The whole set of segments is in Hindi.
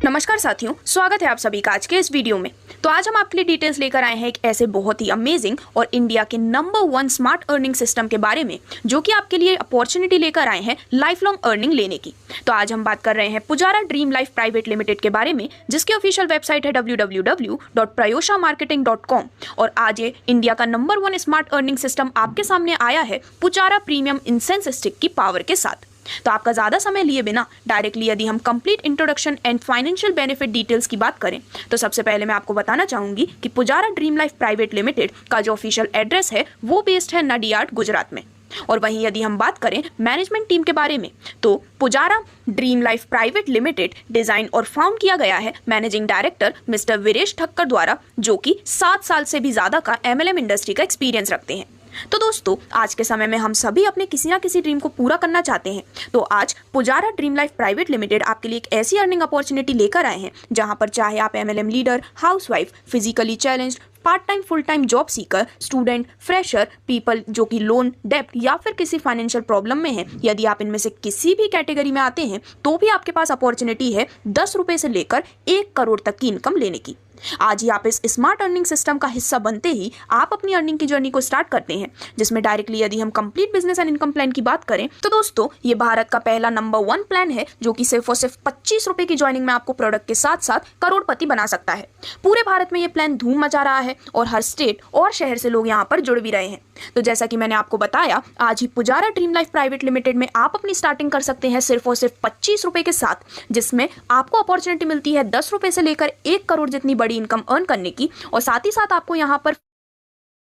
नमस्कार साथियों, स्वागत है आप सभी का आज के इस वीडियो में। तो आज हम आपके लिए डिटेल्स लेकर आए हैं एक ऐसे बहुत ही अमेजिंग और इंडिया के नंबर 1 स्मार्ट अर्निंग सिस्टम के बारे में, जो कि आपके लिए अपॉर्चुनिटी लेकर आए हैं लाइफ लॉन्ग अर्निंग लेने की। तो आज हम बात कर रहे हैं Pujara dream life private limited के बारे में, जिसकी ऑफिशियल वेबसाइट है www.prayoshamarketing.com। और आज ये इंडिया का नंबर 1 स्मार्ट अर्निंग सिस्टम आपके सामने आया है पुजारा प्रीमियम इंसेंस स्टिक की पावर के साथ। तो आपका ज़्यादा समय लिए बिना डायरेक्टली यदि हम complete introduction and financial benefit details की बात करें, तो सबसे पहले मैं आपको बताना चाहूंगी कि Pujara dream life private limited का जो ऑफिशियल एड्रेस है वो बेस्ड है नडियाड, गुजरात में। और वहीं यदि हम बात करें मैनेजमेंट टीम के बारे में, तो Pujara dream life private limited design और फाउंड किया गया है managing director mister Viresh Thakkar द्वारा, जो कि 7 साल से भी ज़्यादा का MLM इंडस्ट्री का एक्सपीरियंस रखते हैं। तो दोस्तों, आज के समय में हम सभी अपने किसी ना किसी ड्रीम को पूरा करना चाहते हैं। तो आज Pujara dream life private limited आपके लिए एक ऐसी अर्निंग अपॉर्चुनिटी लेकर आए हैं जहां पर चाहे आप MLM leader, housewife, physically challenged, part time, full time job seeker, student, fresher, people जो कि लोन, डेब्ट या फिर किसी फाइनेंशियल प्रॉब्लम में है, यदि आप इनमें से किसी भी कैटेगरी में आते हैं तो भी आपके पास अपॉर्चुनिटी है 10 रुपये से लेकर 1 करोड़ तक की इनकम लेने की। आज ही आप इस स्मार्ट अर्निंग सिस्टम का हिस्सा बनते ही आप अपनी अर्निंग की जर्नी को स्टार्ट करते हैं, जिसमें डायरेक्टली यदि हम complete business and income plan की बात करें तो दोस्तों, ये भारत का पहला नंबर 1 प्लान है जो कि सिर्फ और सिर्फ 25 रुपए की ज्वाइनिंग में आपको प्रोडक्ट के साथ साथ करोड़पति बना सकता है। पूरे भारत में ये प्लान धूम मचा रहा है और हर स्टेट और शहर से लोग यहाँ पर जुड़ भी रहे हैं। तो जैसा कि मैंने आपको बताया, आज ही Pujara dream life private limited में आप अपनी स्टार्टिंग कर सकते हैं सिर्फ और सिर्फ 25 रुपए के साथ, जिसमें आपको अपॉर्चुनिटी मिलती है 10 रुपए से लेकर 1 करोड़ जितनी बड़ी इनकम अर्न करने की। और साथ ही साथ आपको यहाँ पर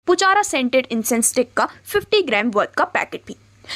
पुजारा सेंटेड इंसेंस स्टिक का 50 ग्राम वर्थ का पैकेट भी।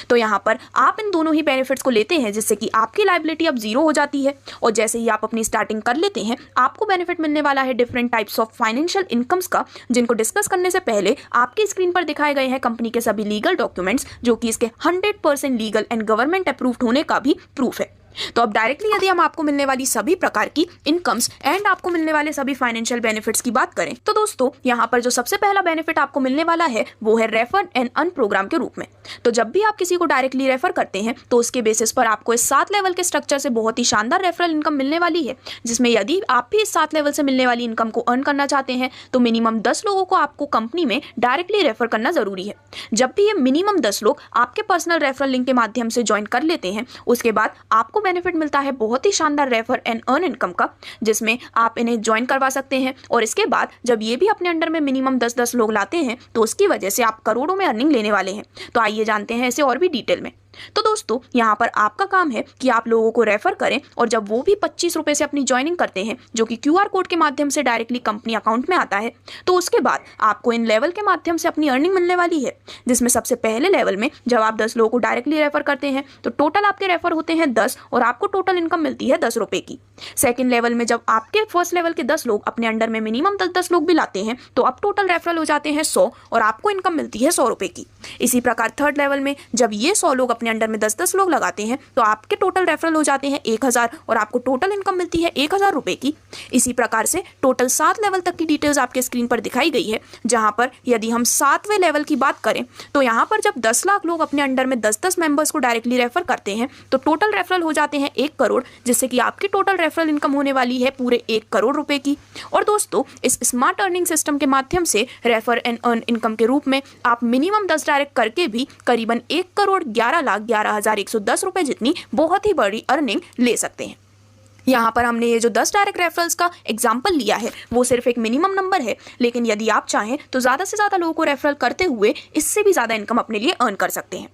तो यहाँ पर आप इन दोनों ही बेनिफिट्स को लेते हैं, जिससे कि आपकी लायबिलिटी अब 0 हो जाती है। और जैसे ही आप अपनी स्टार्टिंग कर लेते हैं, आपको बेनिफिट मिलने वाला है different types of financial incomes का, जिनको डिस्कस करने से पहले आपकी स्क्रीन पर दिखाए गए हैं कंपनी के सभी लीगल डॉक्यूमेंट्स, जो कि इसके 100% लीगल एंड गवर्नमेंट अप्रूव्ड होने का भी प्रूफ है। तो अब डायरेक्टली यदि हम आपको मिलने वाली सभी प्रकार की इनकम्स एंड आपको मिलने वाले सभी फाइनेंशियल बेनिफिट्स की बात करें, तो दोस्तों यहाँ पर जो सबसे पहला बेनिफिट आपको मिलने वाला है वो है रेफर एंड अर्न प्रोग्राम के रूप में। तो जब भी आप किसी को डायरेक्टली रेफर करते हैं तो उसके बेसिस पर आपको इस 7 लेवल के स्ट्रक्चर से बहुत ही शानदार रेफरल इनकम मिलने वाली है, जिसमें यदि आप भी इस 7 लेवल से मिलने वाली इनकम को अर्न करना चाहते हैं तो मिनिमम 10 लोगों को आपको कंपनी में डायरेक्टली रेफर करना जरूरी है। जब भी ये मिनिमम 10 लोग आपके पर्सनल रेफरल लिंक के माध्यम से ज्वाइन कर लेते हैं, उसके बाद आपको बेनिफिट मिलता है बहुत ही शानदार रेफर एंड अर्न इनकम का, जिसमें आप इन्हें ज्वाइन करवा सकते हैं। और इसके बाद जब ये भी अपने अंडर में मिनिमम 10-10 लोग लाते हैं तो उसकी वजह से आप करोड़ों में अर्निंग लेने वाले हैं। तो आइए जानते हैं इसे और भी डिटेल में। तो दोस्तों, यहाँ पर आपका काम है कि आप लोगों को रेफर करें, और जब वो भी 25 रुपए से अपनी ज्वाइनिंग करते हैं, जो कि QR कोड के माध्यम से डायरेक्टली कंपनी अकाउंट में आता है, तो उसके बाद आपको इन लेवल के माध्यम से अपनी अर्निंग मिलने वाली है। जिसमें सबसे पहले लेवल में जब आप 10 लोगों को डायरेक्टली रेफर करते हैं तो टोटल आपके रेफर होते हैं 10 और आपको टोटल इनकम मिलती है 10 रुपए की। सेकेंड लेवल में जब आपके फर्स्ट लेवल के 10 लोग अपने अंडर में मिनिमम 10-10 लोग भी लाते हैं तो अब टोटल रेफरल हो जाते हैं 100 और आपको इनकम मिलती है 100 रुपए की। इसी प्रकार थर्ड लेवल में जब ये 100 लोग अपने अंडर में 10-10 लोग लगाते हैं तो आपके टोटल रेफरल हो जाते हैं 1000 और आपको टोटल इनकम मिलती है 1000 रुपए की। इसी प्रकार से टोटल 7 लेवल तक की डिटेल्स आपके स्क्रीन पर दिखाई गई है, जहां पर यदि हम 7वें लेवल की बात करें तो यहां पर जब 10 लाख लोग अपने अंडर में 10-10 मेंबर्स को डायरेक्टली रेफर करते हैं तो टोटल रेफरल हो जाते हैं 1 करोड़, जिससे कि आपकी टोटल रेफरल इनकम होने वाली है पूरे 1 करोड़ रुपए की। और दोस्तों, इस स्मार्ट अर्निंग सिस्टम के माध्यम से रेफर एंड अर्न इनकम के रूप में आप मिनिमम 10 डायरेक्ट करके भी करीबन 1,11,11,110 रुपए जितनी बहुत ही बड़ी अर्निंग ले सकते हैं। यहाँ पर हमने ये जो 10 डायरेक्ट रेफरल्स का एग्जाम्पल लिया है वो सिर्फ एक मिनिमम नंबर है, लेकिन यदि आप चाहें तो ज़्यादा से ज़्यादा लोगों को रेफरल करते हुए इससे भी ज़्यादा इनकम अपने लिए अर्न कर सकते हैं।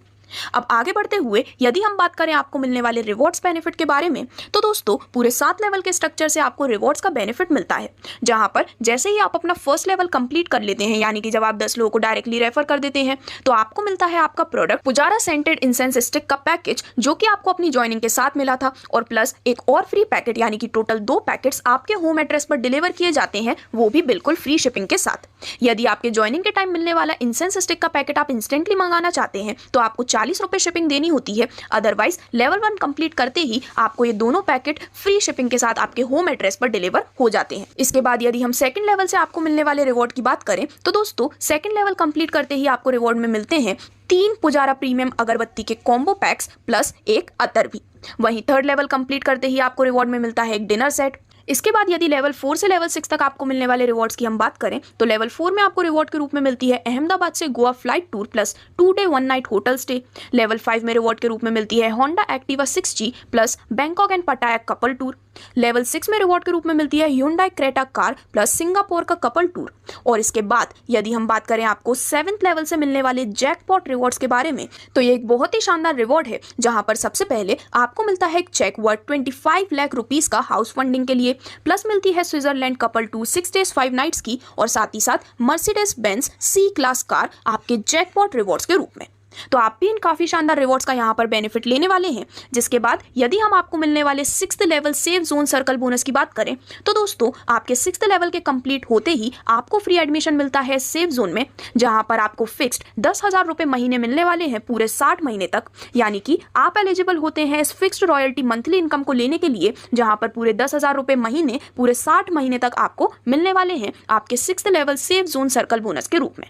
अब आगे बढ़ते हुए यदि हम बात करें आपको मिलने वाले रिवॉर्ड्स बेनिफिट के बारे में, तो दोस्तों पूरे 7 लेवल के स्ट्रक्चर से आपको रिवॉर्ड्स का बेनिफिट मिलता है, जहां पर जैसे ही आप अपना फर्स्ट लेवल कंप्लीट कर लेते हैं, यानी कि जब आप 10 लोगों को डायरेक्टली रेफर कर देते हैं, तो आपको मिलता है आपका product Pujara scented incense stick का पैकेज, जो कि आपको अपनी ज्वाइनिंग के साथ मिला था, और प्लस एक और फ्री पैकेट, यानी कि टोटल 2 पैकेट्स आपके होम एड्रेस पर डिलीवर किए जाते हैं, वो भी बिल्कुल फ्री शिपिंग के साथ। यदि आपके ज्वाइनिंग के टाइम मिलने वाला इंसेंस स्टिक का पैकेट आप इंस्टेंटली मंगाना चाहते हैं तो आपको 40 रुपये शिपिंग देनी होती है। अदरवाइज लेवल 1 कंप्लीट करते ही आपको ये दोनों पैकेट फ्री शिपिंग के साथ आपके होम एड्रेस पर डिलीवर हो जाते हैं। इसके बाद यदि हम सेकंड लेवल से आपको मिलने वाले रिवॉर्ड की बात करें तो दोस्तों सेकंड लेवल कंप्लीट करते ही आपको रिवॉर्ड में मिलते हैं 3 पुजारा प्रीमियम अगरबत्ती के कॉम्बो पैक्स प्लस एक अतर भी। वहीं थर्ड लेवल कंप्लीट करते ही आपको रिवॉर्ड में मिलता है एक डिनर सेट। इसके बाद यदि लेवल 4 से लेवल 6 तक आपको मिलने वाले रिवॉर्ड्स की हम बात करें तो लेवल 4 में आपको रिवॉर्ड के रूप में मिलती है अहमदाबाद से Goa flight tour plus 2 day 1 night hotel stay. Level 5 में रिवॉर्ड के रूप में मिलती है Honda Activa 6G plus Bangkok and पटाया कपल टूर। लेवल 6 में रिवॉर्ड के रूप में मिलती है Hyundai Creta car plus Singapore का कपल टूर। और इसके बाद यदि हम बात करें आपको 7th लेवल से मिलने वाले जैकपॉट रिवॉर्ड्स के बारे में तो ये एक बहुत ही शानदार रिवॉर्ड है जहां पर सबसे पहले आपको मिलता है एक चेक वर्थ 25 लाख रुपीस का हाउस फंडिंग के लिए, प्लस मिलती है Switzerland couple tour 6 days 5 nights की और साथ ही साथ Mercedes Benz C class car आपके जैकपॉट रिवॉर्ड्स के रूप में। तो आप भी इन काफी शानदार रिवॉर्ड्स का यहाँ पर बेनिफिट लेने वाले हैं। जिसके बाद यदि हम आपको मिलने वाले 6th level safe zone circle bonus की बात करें तो दोस्तों आपके 6th लेवल के कंप्लीट होते ही आपको फ्री एडमिशन मिलता है सेफ जोन में, जहां पर आपको फिक्स्ड 10,000 रुपए महीने मिलने वाले हैं पूरे 60 महीने तक। यानी कि आप एलिजिबल होते हैं इस फिक्स्ड रॉयल्टी मंथली इनकम को लेने के लिए, जहां पर पूरे 10,000 रुपए महीने पूरे 60 महीने तक आपको मिलने वाले हैं आपके 6th level safe zone circle bonus के रूप में।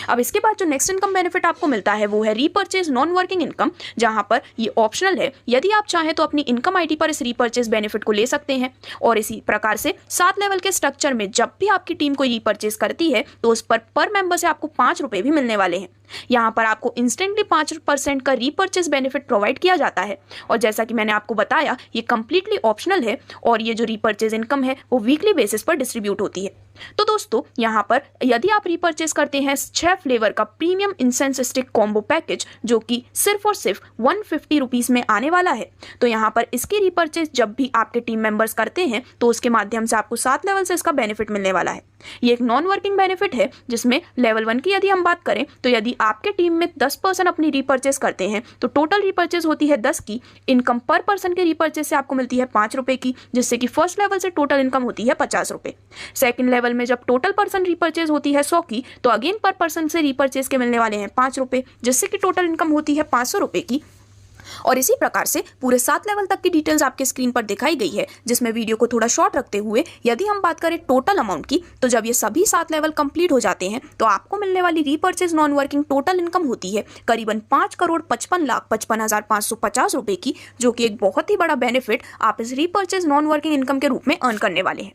अब इसके बाद जो नेक्स्ट इनकम बेनिफिट आपको मिलता है वो है रीपर्चेज नॉन वर्किंग इनकम, जहां पर ये ऑप्शनल है। यदि आप चाहें तो अपनी इनकम आईडी पर इस रीपर्चेज बेनिफिट को ले सकते हैं। और इसी प्रकार से 7 लेवल के स्ट्रक्चर में जब भी आपकी टीम कोई रीपर्चेज करती है तो उस पर मेंबर से आपको 5 रुपए भी मिलने वाले हैं। यहाँ पर आपको इंस्टेंटली 5% का रीपर्चेज बेनिफिट प्रोवाइड किया जाता है। और जैसा कि मैंने आपको बताया ये कंप्लीटली ऑप्शनल है और ये जो रीपर्चेज इनकम है वो वीकली बेसिस पर डिस्ट्रीब्यूट होती है। तो दोस्तों यहाँ पर यदि आप रीपर्चेज करते हैं 6 फ्लेवर का premium incense stick combo package जो कि सिर्फ और सिर्फ 150 रुपीज़ में आने वाला है, तो यहाँ पर इसकी रीपर्चेज जब भी आपके टीम मेंबर्स करते हैं तो उसके माध्यम से आपको 7 लेवल से इसका बेनिफिट मिलने वाला है। ये एक नॉन वर्किंग बेनिफिट है जिसमें लेवल 1 की यदि हम बात करें तो यदि आपके टीम में 10% अपनी रीपर्चेज करते हैं तो टोटल रीपर्चेज होती है 10 की। इनकम पर पर्सन के रीपर्चेज से आपको मिलती है 5 रुपए की, जिससे कि फर्स्ट लेवल से टोटल इनकम होती है 50 रुपए। सेकंड लेवल में जब टोटल पर्सन रीपर्चेज होती है 100 की तो अगेन पर पर्सन से रीपर्चेज के मिलने वाले हैं 5 रुपए, जिससे कि टोटल इनकम होती है 500 रुपए की। और इसी प्रकार से पूरे 7 लेवल तक की डिटेल्स आपके स्क्रीन पर दिखाई गई है, जिसमें वीडियो को थोड़ा शॉर्ट रखते हुए यदि हम बात करें टोटल अमाउंट की तो जब ये सभी 7 लेवल कंप्लीट हो जाते हैं तो आपको मिलने वाली repurchase non working total income होती है करीबन 5,55,55,550 रुपए की, जो कि एक बहुत ही बड़ा बेनिफिट आप इस रीपर्चेज नॉन वर्किंग इनकम के रूप में अर्न करने वाले हैं।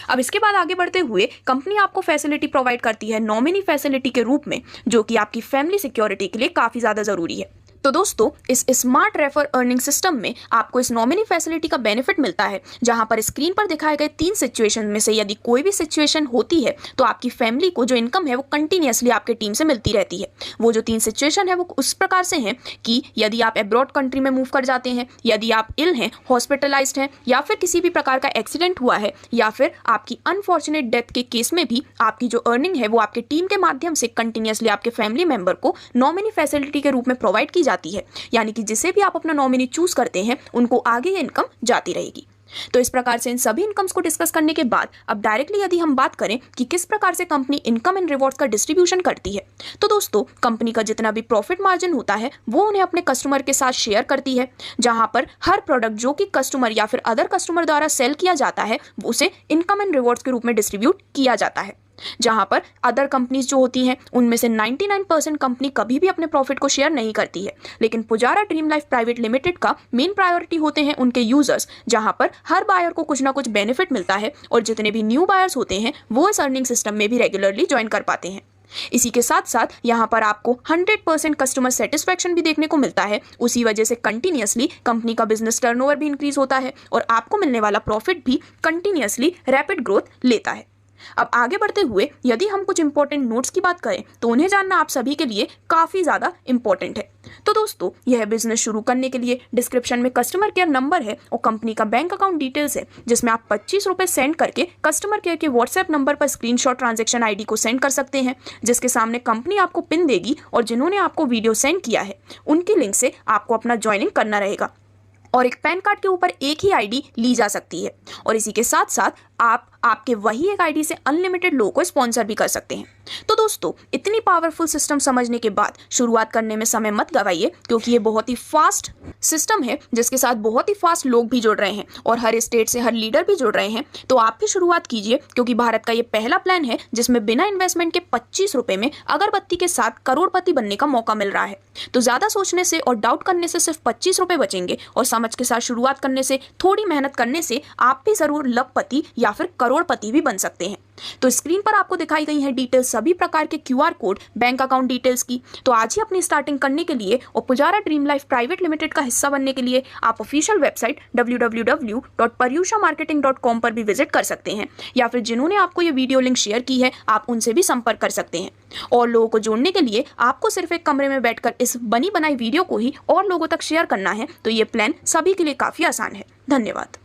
अब इसके बाद आगे बढ़ते हुए कंपनी आपको फैसिलिटी प्रोवाइड करती है नॉमिनी फैसिलिटी के रूप में, जो कि आपकी फैमिली सिक्योरिटी के लिए काफी ज्यादा जरूरी है। तो दोस्तों इस स्मार्ट रेफर अर्निंग सिस्टम में आपको इस नॉमिनी फैसिलिटी का बेनिफिट मिलता है, जहां पर स्क्रीन पर दिखाए गए 3 सिचुएशन में से यदि कोई भी सिचुएशन होती है तो आपकी फैमिली को जो इनकम है वो कंटिन्यूअसली आपके टीम से मिलती रहती है। वो जो 3 सिचुएशन है वो उस प्रकार से हैं कि यदि आप अब्रॉड कंट्री में मूव कर जाते हैं, यदि आप इल हैं, हॉस्पिटलाइज्ड हैं, या फिर किसी भी प्रकार का एक्सीडेंट हुआ है, या फिर आपकी अनफॉर्चुनेट डेथ के केस में भी आपकी जो अर्निंग है वो आपके टीम के माध्यम से कंटिन्यूअसली आपके फैमिली मेंबर को नॉमिनी फैसिलिटी के रूप में प्रोवाइड की जाती है। यानी कि जिसे भी आप अपना नॉमिनी चूज करते हैं उनको आगे ये इनकम जाती रहेगी। तो इस प्रकार से इन सभी इनकम्स को डिस्कस करने के बाद अब डायरेक्टली यदि हम बात करें कि किस प्रकार से कंपनी इनकम एंड रिवॉर्ड्स का डिस्ट्रीब्यूशन करती है, तो दोस्तों कंपनी का जितना भी प्रॉफिट मार्जिन होता है वो उन्हें अपने कस्टमर के साथ शेयर करती है, जहां पर हर प्रोडक्ट जो कि कस्टमर या फिर अदर कस्टमर द्वारा सेल किया जाता है उसे इनकम एंड रिवॉर्ड्स के रूप में डिस्ट्रीब्यूट किया जाता है। जहां पर अदर कंपनीज जो होती हैं उनमें से 99% कंपनी कभी भी अपने प्रॉफिट को शेयर नहीं करती है, लेकिन Pujara dream life private limited का मेन प्रायोरिटी होते हैं उनके यूजर्स, जहां पर हर बायर को कुछ ना कुछ बेनिफिट मिलता है और जितने भी न्यू बायर्स होते हैं वो इस अर्निंग सिस्टम में भी रेगुलरली ज्वाइन कर पाते हैं। इसी के साथ साथ यहाँ पर आपको 100% कस्टमर सेटिस्फेक्शन भी देखने को मिलता है। उसी वजह से कंटिन्यूअसली कंपनी का बिजनेस टर्नओवर भी इंक्रीज होता है और आपको मिलने वाला प्रॉफिट भी कंटिन्यूअसली रैपिड ग्रोथ लेता है। अब आगे बढ़ते हुए यदि हम कुछ इंपॉर्टेंट नोट्स की बात करें तो उन्हें जानना आप सभी के लिए काफी ज्यादा इंपॉर्टेंट है। तो दोस्तों यह बिजनेस शुरू करने के लिए डिस्क्रिप्शन में कस्टमर केयर नंबर है और कंपनी का बैंक अकाउंट डिटेल्स है, जिसमें आप 25 रुपए सेंड करके कस्टमर केयर के व्हाट्सएप नंबर पर स्क्रीनशॉट ट्रांजैक्शन आईडी को सेंड कर सकते हैं, जिसके सामने कंपनी आपको पिन देगी और जिन्होंने आपको वीडियो सेंड किया है उनकी लिंक से आपको अपना ज्वाइनिंग करना रहेगा और एक पैन कार्ड के ऊपर एक ही आईडी ली जा सकती है। और इसी के साथ साथ आप आपके वही एक आईडी से अनलिमिटेड लोगों को स्पॉन्सर भी कर सकते हैं। तो दोस्तों, इतनी पावरफुल सिस्टम समझने के बाद शुरुआत करने में समय मत गवाइए, क्योंकि ये बहुत ही फास्ट सिस्टम है जिसके साथ बहुत ही फास्ट लोग भी जुड़ रहे हैं और हर स्टेट से हर लीडर भी जुड़ रहे हैं। तो आप भी शुरुआत कीजिए, क्योंकि भारत का ये पहला प्लान है जिसमें बिना इन्वेस्टमेंट के 25 रुपए में अगरबत्ती के साथ करोड़पति बनने का मौका मिल रहा है। तो ज्यादा सोचने से और डाउट करने से सिर्फ 25 रुपए बचेंगे, और समझ के साथ शुरुआत करने से, थोड़ी मेहनत करने से आप भी जरूर लखपति या फिर करोड़पति भी बन सकते हैं। तो स्क्रीन पर आपको दिखाई गई है डिटेल्स सभी प्रकार के QR code, bank account details की। तो आज ही अपनी स्टार्टिंग करने के लिए और Pujara dream life private limited का हिस्सा बनने के लिए आप ऑफिशियल वेबसाइट www.paryushamarketing.com पर भी विजिट कर सकते हैं, या फिर जिन्होंने आपको ये वीडियो लिंक शेयर की है आप उनसे भी संपर्क कर सकते हैं। और लोगों को जोड़ने के लिए आपको सिर्फ एक कमरे में बैठकर इस बनी बनाई वीडियो को ही और लोगों तक शेयर करना है। तो ये प्लान सभी के लिए काफी आसान है। धन्यवाद।